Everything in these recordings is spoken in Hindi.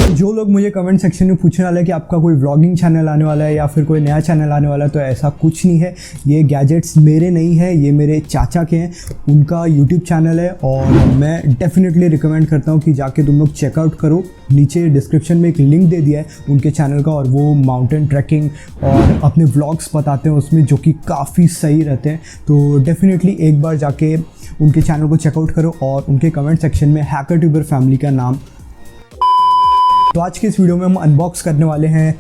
जो लोग मुझे कमेंट सेक्शन में पूछने वाले हैं कि आपका कोई व्लॉगिंग चैनल आने वाला है या फिर कोई नया चैनल आने वाला है, तो ऐसा कुछ नहीं है। ये गैजेट्स मेरे नहीं है, ये मेरे चाचा के हैं, उनका यूट्यूब चैनल है और मैं डेफिनेटली रिकमेंड करता हूँ कि जाके तुम लोग चेकआउट करो। नीचे डिस्क्रिप्शन में एक लिंक दे दिया है उनके चैनल का, और वो माउंटेन ट्रैकिंग और अपने व्लॉग्स बताते हैं उसमें, जो कि काफ़ी सही रहते हैं। तो डेफिनेटली एक बार जाके उनके चैनल को चेकआउट करो और उनके कमेंट सेक्शन में हैकर ट्यूबर फैमिली का नाम। तो आज के इस वीडियो में हम अनबॉक्स करने वाले हैं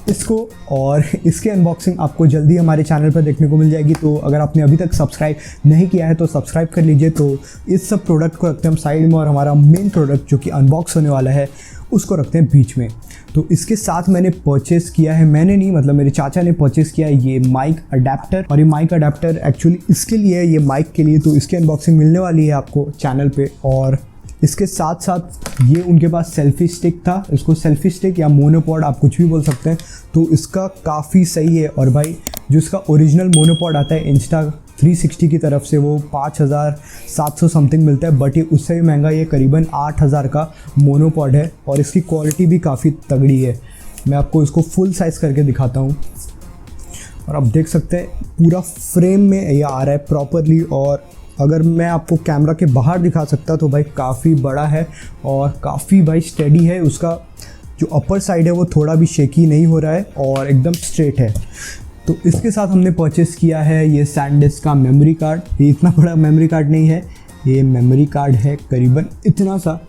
इसको, और इसके अनबॉक्सिंग आपको जल्दी हमारे चैनल पर देखने को मिल जाएगी। तो अगर आपने अभी तक सब्सक्राइब नहीं किया है तो सब्सक्राइब कर लीजिए। तो इस सब प्रोडक्ट को रखते हैं हम साइड में, और हमारा मेन प्रोडक्ट जो कि अनबॉक्स होने वाला है उसको रखते हैं बीच में। तो इसके साथ मैंने परचेज़ किया है, मैंने नहीं मतलब मेरे चाचा ने परचेज़ किया है ये माइक अडेप्टर। और ये माइक अडेप्टर एक्चुअली इसके लिए है, ये माइक के लिए। तो इसकी अनबॉक्सिंग मिलने वाली है आपको चैनल पे। और इसके साथ साथ ये उनके पास सेल्फी स्टिक था, इसको सेल्फी स्टिक या मोनोपॉड आप कुछ भी बोल सकते हैं। तो इसका काफ़ी सही है। और भाई जो इसका ओरिजिनल मोनोपॉड आता है Insta360 की तरफ से, वो 5700 समथिंग मिलता है, बट ये उससे भी महंगा, ये करीबन 8000 का मोनोपॉड है। और इसकी क्वालिटी भी काफ़ी तगड़ी है। मैं आपको इसको फुल साइज़ करके दिखाता हूँ, और आप देख सकते हैं पूरा फ्रेम में ये आ रहा है प्रॉपरली। और अगर मैं आपको कैमरा के बाहर दिखा सकता तो भाई काफ़ी बड़ा है और काफ़ी भाई स्टेडी है। उसका जो अपर साइड है वो थोड़ा भी शेकी नहीं हो रहा है और एकदम स्ट्रेट है। तो इसके साथ हमने परचेस किया है ये SanDisk का मेमोरी कार्ड। ये इतना बड़ा मेमोरी कार्ड नहीं है, ये मेमोरी कार्ड है करीबन इतना सा,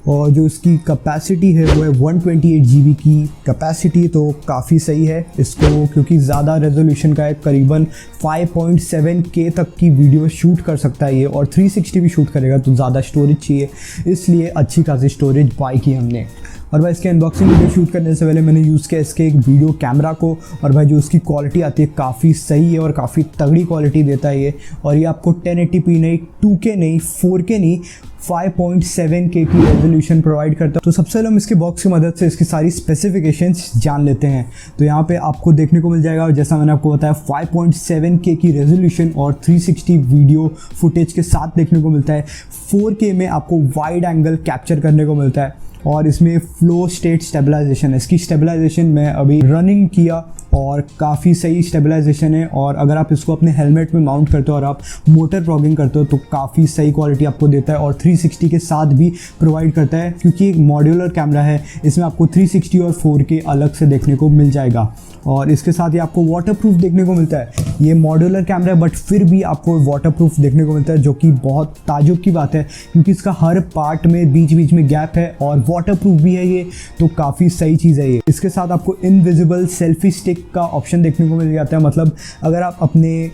और जो इसकी कैपेसिटी है वो है 128 GB की कैपेसिटी। तो काफ़ी सही है इसको, क्योंकि ज़्यादा रेजोल्यूशन का है, करीबन 5.7K तक की वीडियो शूट कर सकता है ये, और 360 भी शूट करेगा। तो ज़्यादा स्टोरेज चाहिए, इसलिए अच्छी खासी स्टोरेज बाई की हमने। और भाई इसके अनबॉक्सिंग वीडियो शूट करने से पहले मैंने यूज़ किया इसके एक वीडियो कैमरा को, और भाई जो उसकी क्वालिटी आती है काफ़ी सही है और काफ़ी तगड़ी क्वालिटी देता है ये। और ये आपको 1080p नहीं, 2K नहीं, 4K नहीं, 5.7K की रेजोल्यूशन प्रोवाइड करता है। तो सबसे पहले हम इसके बॉक्स की मदद से इसकी सारी स्पेसिफिकेशंस जान लेते हैं। तो यहाँ पे आपको देखने को मिल जाएगा, और जैसा मैंने आपको बताया 5.7K की रेजोल्यूशन और 360 वीडियो फुटेज के साथ देखने को मिलता है। 4K में आपको वाइड एंगल कैप्चर करने को मिलता है, और इसमें फ्लो स्टेट स्टेबलाइजेशन है। इसकी स्टेबलाइजेशन मैं अभी रनिंग किया और काफ़ी सही स्टेबलाइजेशन है। और अगर आप इसको अपने हेलमेट में माउंट करते हो और आप मोटर व्लॉगिंग करते हो तो काफ़ी सही क्वालिटी आपको देता है, और 360 के साथ भी प्रोवाइड करता है, क्योंकि एक मॉड्यूलर कैमरा है। इसमें आपको 360 और 4K अलग से देखने को मिल जाएगा। और इसके साथ ही आपको वाटरप्रूफ देखने को मिलता है। ये मॉड्यूलर कैमरा है बट फिर भी आपको वाटरप्रूफ देखने को मिलता है, जो कि बहुत ताजुब की बात है, क्योंकि इसका हर पार्ट में बीच बीच में गैप है और वाटरप्रूफ भी है ये। तो काफ़ी सही चीज़ है ये। इसके साथ आपको इनविजिबल सेल्फी स्टिक का ऑप्शन देखने को मिल जाता है। मतलब अगर आप अपने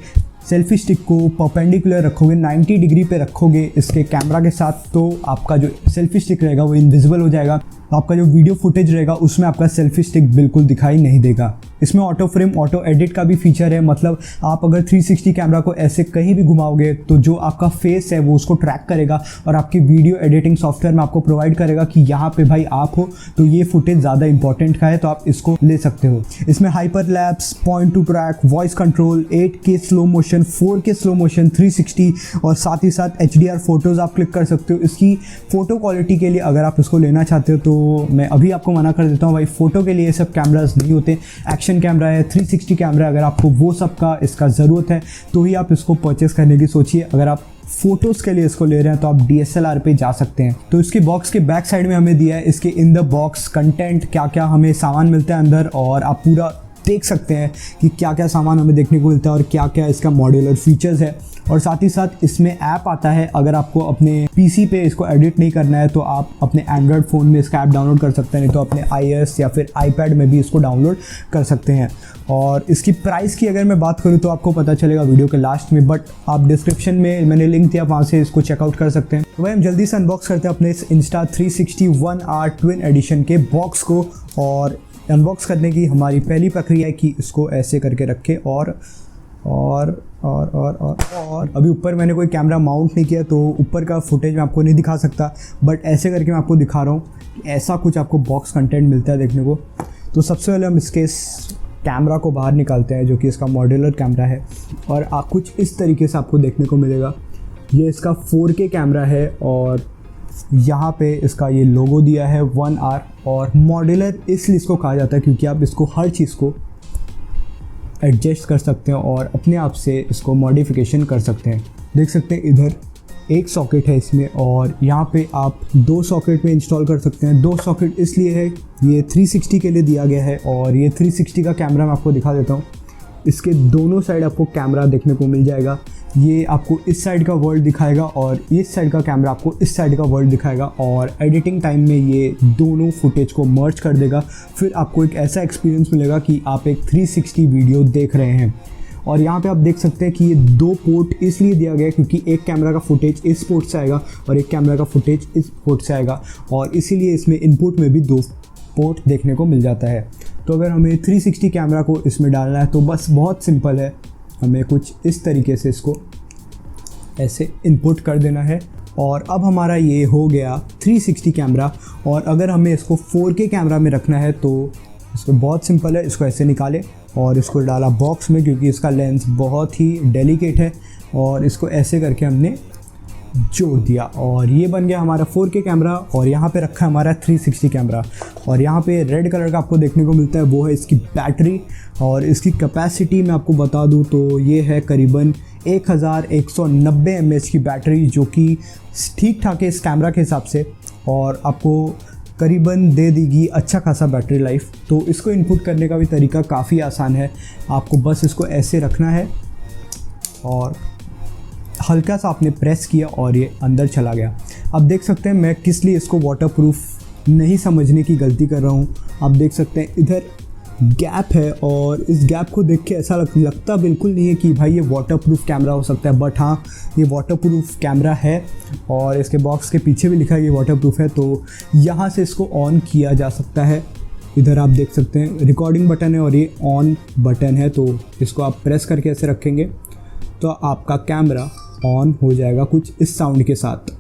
सेल्फी स्टिक को परपेंडिकुलर रखोगे, 90 डिग्री पे रखोगे इसके कैमरा के साथ, तो आपका जो सेल्फी स्टिक रहेगा वो इनविजिबल हो जाएगा। आपका जो वीडियो फुटेज रहेगा उसमें आपका सेल्फी स्टिक बिल्कुल दिखाई नहीं देगा। इसमें ऑटो फ्रेम, ऑटो एडिट का भी फीचर है। मतलब आप अगर 360 कैमरा को ऐसे कहीं भी घुमाओगे तो जो आपका फेस है वो उसको ट्रैक करेगा, और आपकी वीडियो एडिटिंग सॉफ्टवेयर में आपको प्रोवाइड करेगा कि यहाँ पे भाई आप हो, तो ये फुटेज ज़्यादा इंपॉर्टेंट का है, तो आप इसको ले सकते हो। इसमें hyper lapse, point two track, voice control, 8K slow motion, 4K slow motion, 360, और साथ ही साथ HDR फोटोज़ आप क्लिक कर सकते हो। इसकी फ़ोटो क्वालिटी के लिए अगर आप इसको लेना चाहते हो तो मैं अभी आपको मना कर देता हूँ भाई, फ़ोटो के लिए ये सब कैमरास नहीं होते। एक्शन कैमरा है, 360 कैमरा है, अगर आपको वो सब का इसका ज़रूरत है तो ही आप इसको परचेस करने की सोचिए। अगर आप फोटोज़ के लिए इसको ले रहे हैं तो आप DSLR पे जा सकते हैं। तो इसके बॉक्स के बैक साइड में हमें दिया है इसके इन द बॉक्स कंटेंट, क्या क्या हमें सामान मिलता है अंदर, और आप पूरा देख सकते हैं कि क्या क्या सामान हमें देखने को मिलता है और क्या क्या इसका मॉड्यूलर फीचर्स है। और साथ ही साथ इसमें ऐप आता है। अगर आपको अपने PC पे इसको एडिट नहीं करना है तो आप अपने एंड्रॉयड फ़ोन में इसका ऐप डाउनलोड कर सकते हैं, नहीं तो अपने iOS या फिर iPad में भी इसको डाउनलोड कर सकते हैं। और इसकी प्राइस की अगर मैं बात करूँ तो आपको पता चलेगा वीडियो के लास्ट में, बट आप डिस्क्रिप्शन में मैंने लिंक दिया, वहाँ से इसको चेकआउट कर सकते हैं। तो भाई हम जल्दी से अनबॉक्स करते हैं अपने इस Insta360 1R ट्विन एडिशन के बॉक्स को। और अनबॉक्स करने की हमारी पहली प्रक्रिया है कि इसको ऐसे करके रखें, और अभी ऊपर मैंने कोई कैमरा माउंट नहीं किया तो ऊपर का फुटेज मैं आपको नहीं दिखा सकता, बट ऐसे करके मैं आपको दिखा रहा हूँ। ऐसा कुछ आपको बॉक्स कंटेंट मिलता है देखने को। तो सबसे पहले हम इसके कैमरा को बाहर निकालते हैं, जो कि इसका मॉड्यूलर कैमरा है, और कुछ इस तरीके से आपको देखने को मिलेगा। ये इसका 4K कैमरा है और यहाँ पे इसका ये लोगो दिया है 1R। और मॉड्यूलर इसलिए इसको कहा जाता है क्योंकि आप इसको हर चीज़ को एडजस्ट कर सकते हैं और अपने आप से इसको मॉडिफिकेशन कर सकते हैं। देख सकते हैं इधर एक सॉकेट है इसमें और यहाँ पे आप 2 सॉकेट में इंस्टॉल कर सकते हैं। 2 सॉकेट इसलिए है, ये 360 के लिए दिया गया है और ये 360 का कैमरा मैं आपको दिखा देता हूँ। इसके दोनों साइड आपको कैमरा देखने को मिल जाएगा। ये आपको इस साइड का वर्ल्ड दिखाएगा और इस साइड का कैमरा आपको इस साइड का वर्ल्ड दिखाएगा और एडिटिंग टाइम में ये दोनों फुटेज को मर्ज कर देगा। फिर आपको एक ऐसा एक्सपीरियंस मिलेगा कि आप एक 360 वीडियो देख रहे हैं। और यहाँ पे आप देख सकते हैं कि ये 2 पोर्ट इसलिए दिया गया है क्योंकि एक कैमरा का फुटेज इस पोर्ट से आएगा और एक कैमरा का फुटेज इस पोर्ट से आएगा और इसीलिए इसमें इनपुट में भी 2 पोर्ट देखने को मिल जाता है। तो अगर हमें 360 कैमरा को इसमें डालना है तो बस बहुत सिंपल है, हमें कुछ इस तरीके से इसको ऐसे इनपुट कर देना है और अब हमारा ये हो गया 360 कैमरा। और अगर हमें इसको 4K कैमरा में रखना है तो इसको बहुत सिंपल है, इसको ऐसे निकालें और इसको डाला बॉक्स में क्योंकि इसका लेंस बहुत ही डेलिकेट है और इसको ऐसे करके हमने जोड़ दिया और ये बन गया हमारा 4K कैमरा। और यहाँ पे रखा है हमारा 360 कैमरा और यहाँ पे रेड कलर का आपको देखने को मिलता है, वो है इसकी बैटरी। और इसकी कैपेसिटी मैं आपको बता दूँ तो ये है करीबन 1190 mAh की बैटरी, जो कि ठीक ठाक है इस कैमरा के हिसाब से और आपको करीबन दे देगी अच्छा खासा बैटरी लाइफ। तो इसको इनपुट करने का भी तरीका काफ़ी आसान है, आपको बस इसको ऐसे रखना है और हल्का सा आपने प्रेस किया और ये अंदर चला गया। अब देख सकते हैं मैं किस लिए इसको वाटरप्रूफ नहीं समझने की गलती कर रहा हूँ। आप देख सकते हैं इधर गैप है और इस गैप को देख के ऐसा लगता बिल्कुल नहीं है कि भाई ये वाटरप्रूफ कैमरा हो सकता है, बट हाँ ये वाटरप्रूफ कैमरा है और इसके बॉक्स के पीछे भी लिखा है कि वाटरप्रूफ है। तो यहाँ से इसको ऑन किया जा सकता है। इधर आप देख सकते हैं रिकॉर्डिंग बटन है और ये ऑन बटन है, तो इसको आप प्रेस करके ऐसे रखेंगे तो आपका कैमरा ऑन हो जाएगा कुछ इस साउंड के साथ।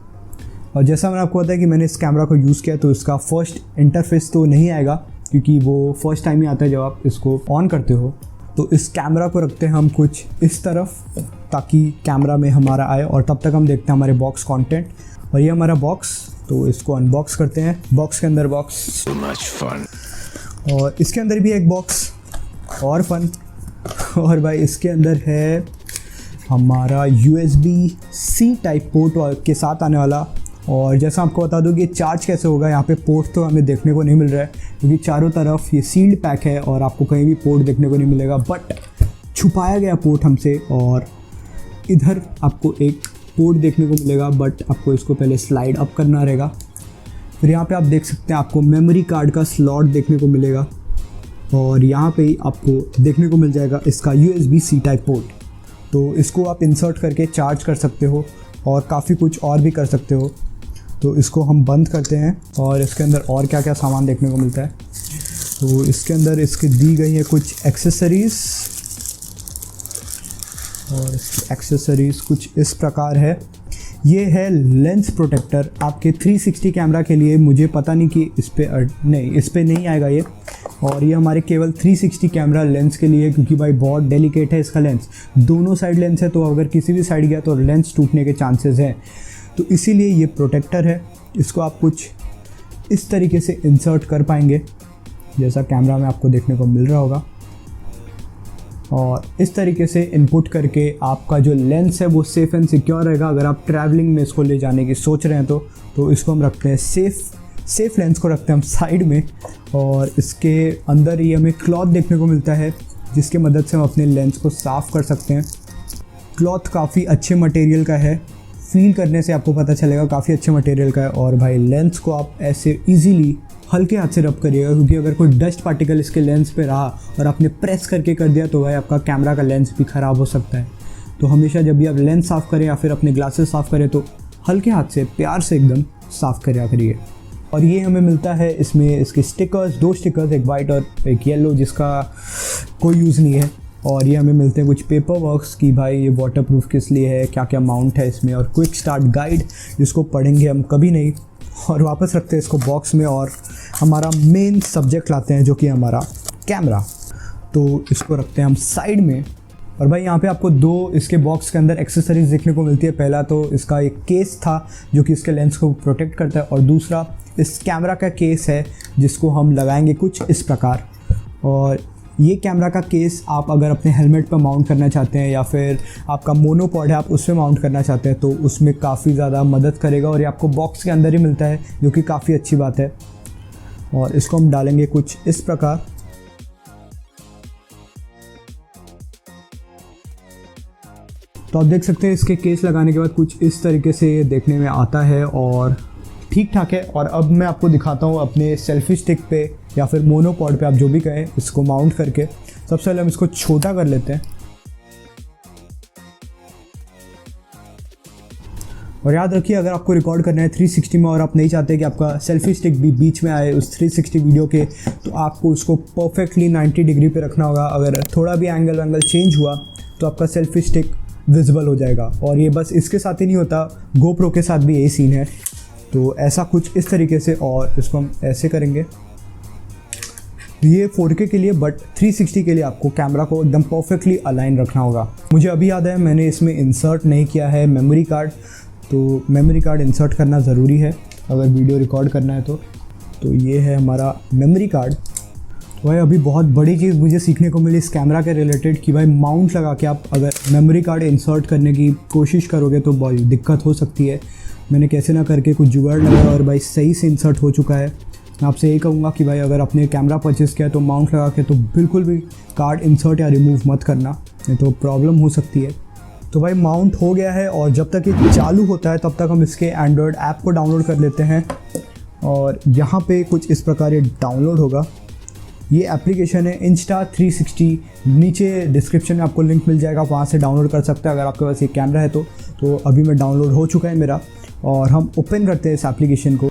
और जैसा मैंने आपको बताया कि मैंने इस कैमरा को यूज़ किया तो इसका फर्स्ट इंटरफेस तो नहीं आएगा क्योंकि वो फर्स्ट टाइम ही आता है जब आप इसको ऑन करते हो। तो इस कैमरा को रखते हैं हम कुछ इस तरफ ताकि कैमरा में हमारा आए और तब तक हम देखते हैं हमारे बॉक्स कंटेंट। और ये हमारा बॉक्स, तो इसको अनबॉक्स करते हैं। बॉक्स के अंदर बॉक्स और इसके अंदर भी एक बॉक्स और फन। और भाई इसके अंदर है हमारा USB-C टाइप पोर्ट के साथ आने वाला। और जैसा आपको बता दूं कि चार्ज कैसे होगा, यहाँ पे पोर्ट तो हमें देखने को नहीं मिल रहा है क्योंकि चारों तरफ ये सील्ड पैक है और आपको कहीं भी पोर्ट देखने को नहीं मिलेगा, बट छुपाया गया पोर्ट हमसे। और इधर आपको एक पोर्ट देखने को मिलेगा बट आपको इसको पहले स्लाइड अप करना रहेगा। फिर यहाँ पे आप देख सकते हैं आपको मेमोरी कार्ड का स्लॉट देखने को मिलेगा और यहाँ पे ही आपको देखने को मिल जाएगा इसका USB-C टाइप पोर्ट। तो इसको आप इंसर्ट करके चार्ज कर सकते हो और काफ़ी कुछ और भी कर सकते हो। तो इसको हम बंद करते हैं और इसके अंदर और क्या क्या सामान देखने को मिलता है। तो इसके अंदर इसकी दी गई है कुछ एक्सेसरीज़ और इसकी एक्सेसरीज़ कुछ इस प्रकार है। ये है लेंस प्रोटेक्टर आपके 360 कैमरा के लिए। मुझे पता नहीं कि इस पे नहीं आएगा ये। और ये हमारे केवल 360 कैमरा लेंस के लिए, क्योंकि भाई बहुत डेलिकेट है इसका लेंस, दोनों साइड लेंस है तो अगर किसी भी साइड गया तो लेंस टूटने के चांसेस हैं। तो इसीलिए ये प्रोटेक्टर है। इसको आप कुछ इस तरीके से इंसर्ट कर पाएंगे जैसा कैमरा में आपको देखने को मिल रहा होगा और इस तरीके से इनपुट करके आपका जो लेंस है वो सेफ़ एंड सिक्योर रहेगा। अगर आप ट्रैवलिंग में इसको ले जाने की सोच रहे हैं तो इसको हम रखते हैं सेफ़ लेंस को रखते हैं हम साइड में। और इसके अंदर ही हमें क्लॉथ देखने को मिलता है जिसके मदद से हम अपने लेंस को साफ़ कर सकते हैं। क्लॉथ काफ़ी अच्छे मटेरियल का है, फील करने से आपको पता चलेगा काफ़ी अच्छे मटेरियल का है। और भाई लेंस को आप ऐसे ईजीली हल्के हाथ से रब करिएगा, क्योंकि अगर कोई डस्ट पार्टिकल इसके लेंस पे रहा और आपने प्रेस करके कर दिया तो भाई आपका कैमरा का लेंस भी ख़राब हो सकता है। तो हमेशा जब भी आप लेंस साफ़ करें या फिर अपने ग्लासेस साफ़ करें तो हल्के हाथ से प्यार से एकदम साफ़ करिया करिए। और ये हमें मिलता है इसमें इसके स्टिकर्स, 2 स्टिकर्स, एक वाइट और एक येलो जिसका कोई यूज़ नहीं है। और ये हमें मिलते हैं कुछ पेपर वर्क्स कि भाई ये वाटरप्रूफ किस लिए है, क्या क्या माउंट है इसमें, और क्विक स्टार्ट गाइड जिसको पढ़ेंगे हम कभी नहीं। और वापस रखते हैं इसको बॉक्स में और हमारा मेन सब्जेक्ट लाते हैं जो कि हमारा कैमरा। तो इसको रखते हैं हम साइड में और भाई यहाँ पे आपको दो इसके बॉक्स के अंदर एक्सेसरीज देखने को मिलती है। पहला तो इसका एक केस था जो कि इसके लेंस को प्रोटेक्ट करता है, और दूसरा इस कैमरा का केस है जिसको हम लगाएंगे कुछ इस प्रकार। और ये कैमरा का केस आप अगर अपने हेलमेट पर माउंट करना चाहते हैं या फिर आपका मोनोपॉड है आप उस पर माउंट करना चाहते हैं तो उसमें काफ़ी ज़्यादा मदद करेगा, और ये आपको बॉक्स के अंदर ही मिलता है जो कि काफ़ी अच्छी बात है। और इसको हम डालेंगे कुछ इस प्रकार। तो आप देख सकते हैं इसके केस लगाने के बाद कुछ इस तरीके से ये देखने में आता है और ठीक ठाक है। और अब मैं आपको दिखाता हूँ अपने सेल्फी स्टिक पे या फिर मोनोपॉड पे, आप जो भी कहें, इसको माउंट करके। सबसे पहले हम इसको छोटा कर लेते हैं। और याद रखिए अगर आपको रिकॉर्ड करना है 360 में और आप नहीं चाहते कि आपका सेल्फी स्टिक भी बीच में आए उस 360 वीडियो के, तो आपको उसको परफेक्टली 90 डिग्री पे रखना होगा। अगर थोड़ा भी एंगल चेंज हुआ तो आपका सेल्फी स्टिक विजिबल हो जाएगा। और ये बस इसके साथ ही नहीं होता, गोप्रो के साथ भी यही सीन है। तो ऐसा कुछ इस तरीके से, और इसको हम ऐसे करेंगे। ये 4K के लिए, बट 360 के लिए आपको कैमरा को एकदम परफेक्टली अलाइन रखना होगा। मुझे अभी याद है मैंने इसमें इंसर्ट नहीं किया है मेमोरी कार्ड, तो मेमोरी कार्ड इंसर्ट करना ज़रूरी है अगर वीडियो रिकॉर्ड करना है तो ये है हमारा मेमोरी कार्ड। भाई अभी बहुत बड़ी चीज़ मुझे सीखने को मिली इस कैमरा के रिलेटेड कि भाई माउंट लगा के आप अगर मेमोरी कार्ड इंसर्ट करने की कोशिश करोगे तो बहुत दिक्कत हो सकती है। मैंने कैसे ना करके कुछ जुगाड़ लगाया और भाई सही से इंसर्ट हो चुका है। मैं आपसे यही कहूँगा कि भाई अगर आपने कैमरा परचेज़ किया तो माउंट लगा के तो बिल्कुल भी कार्ड इंसर्ट या रिमूव मत करना, नहीं तो प्रॉब्लम हो सकती है। तो भाई माउंट हो गया है और जब तक ये चालू होता है तब तक हम इसके एंड्रॉयड ऐप को डाउनलोड कर लेते हैं। और यहाँ पे कुछ इस प्रकार ये डाउनलोड होगा। ये एप्लीकेशन है Insta360, नीचे डिस्क्रिप्शन में आपको लिंक मिल जाएगा, वहाँ से डाउनलोड कर सकते हैं अगर आपके पास ये कैमरा है तो अभी मैं डाउनलोड हो चुका है मेरा। और हम ओपन करते हैं इस एप्लीकेशन को।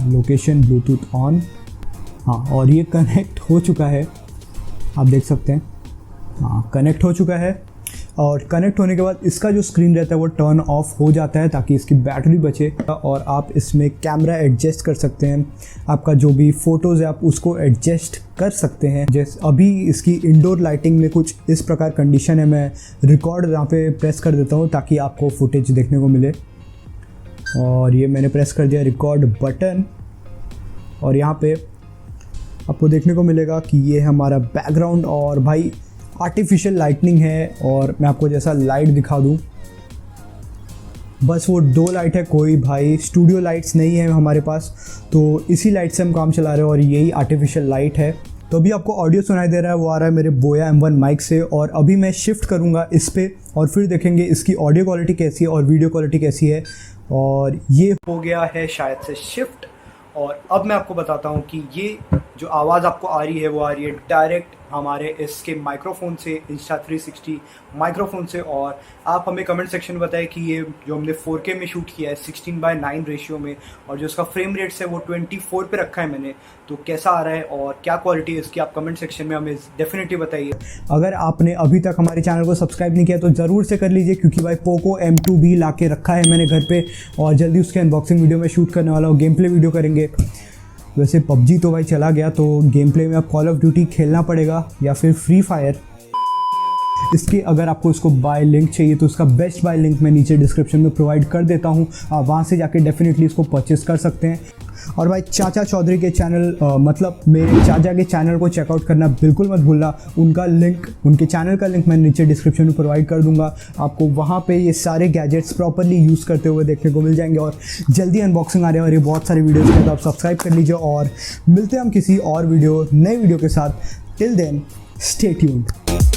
लोकेशन ब्लूटूथ ऑन, हाँ, और ये कनेक्ट हो चुका है, आप देख सकते हैं। हाँ, कनेक्ट हो चुका है। और कनेक्ट होने के बाद इसका जो स्क्रीन रहता है वो टर्न ऑफ हो जाता है ताकि इसकी बैटरी बचे, और आप इसमें कैमरा एडजस्ट कर सकते हैं। आपका जो भी फ़ोटोज़ है आप उसको एडजस्ट कर सकते हैं। जैसे अभी इसकी इंडोर लाइटिंग में कुछ इस प्रकार कंडीशन है, मैं रिकॉर्ड यहाँ पे प्रेस कर देता हूँ ताकि आपको फुटेज देखने को मिले। और ये मैंने प्रेस कर दिया रिकॉर्ड बटन, और यहाँ पे आपको देखने को मिलेगा कि ये हमारा बैकग्राउंड। और भाई आर्टिफिशियल लाइटनिंग है, और मैं आपको जैसा लाइट दिखा दूं, बस वो 2 लाइट है, कोई भाई स्टूडियो लाइट्स नहीं है हमारे पास, तो इसी लाइट से हम काम चला रहे हैं और यही आर्टिफिशियल लाइट है। तो अभी आपको ऑडियो सुनाई दे रहा है, वो आ रहा है मेरे बोया M1 माइक से। और अभी मैं शिफ्ट करूँगा इस पे और फिर देखेंगे इसकी ऑडियो क्वालिटी कैसी है और वीडियो क्वालिटी कैसी है। और ये हो गया है शायद से शिफ्ट। और अब मैं आपको बताता हूँ कि ये जो आवाज़ आपको आ रही है वो आ रही है डायरेक्ट हमारे इसके माइक्रोफोन से, Insta360 माइक्रोफोन से। और आप हमें कमेंट सेक्शन में बताएं कि ये जो हमने 4K में शूट किया है 16:9 रेशियो में, और जो इसका फ्रेम रेट्स है वो 24 पे रखा है मैंने, तो कैसा आ रहा है और क्या क्वालिटी है इसकी, आप कमेंट सेक्शन में हमें डेफिनेटली बताइए। अगर आपने अभी तक हमारे चैनल को सब्सक्राइब नहीं किया तो ज़रूर से कर लीजिए, क्योंकि भाई पोको M2 भी ला के रखा है मैंने घर पे, और जल्दी उसके अनबॉक्सिंग वीडियो में शूट करने वाला हूँ, गेम प्ले वीडियो करेंगे। वैसे PUBG तो भाई चला गया, तो गेम प्ले में अब कॉल ऑफ ड्यूटी खेलना पड़ेगा या फिर फ्री फायर। इसकी अगर आपको इसको बाय लिंक चाहिए तो उसका बेस्ट बाय लिंक मैं नीचे डिस्क्रिप्शन में प्रोवाइड कर देता हूँ, आप वहाँ से जाके डेफिनेटली इसको परचेस कर सकते हैं। और भाई चाचा चौधरी के चैनल मतलब मेरे चाचा के चैनल को चेकआउट करना बिल्कुल मत भूलना। उनका लिंक, उनके चैनल का लिंक मैं नीचे डिस्क्रिप्शन में प्रोवाइड कर दूंगा, आपको वहाँ पे ये सारे गैजेट्स प्रॉपरली यूज़ करते हुए देखने को मिल जाएंगे। और जल्दी अनबॉक्सिंग आ रहे हैं और ये बहुत सारी वीडियोज़ हैं, तो आप सब्सक्राइब कर लीजिए। और मिलते हैं हम किसी और वीडियो, नए वीडियो के साथ। Till then stay tuned.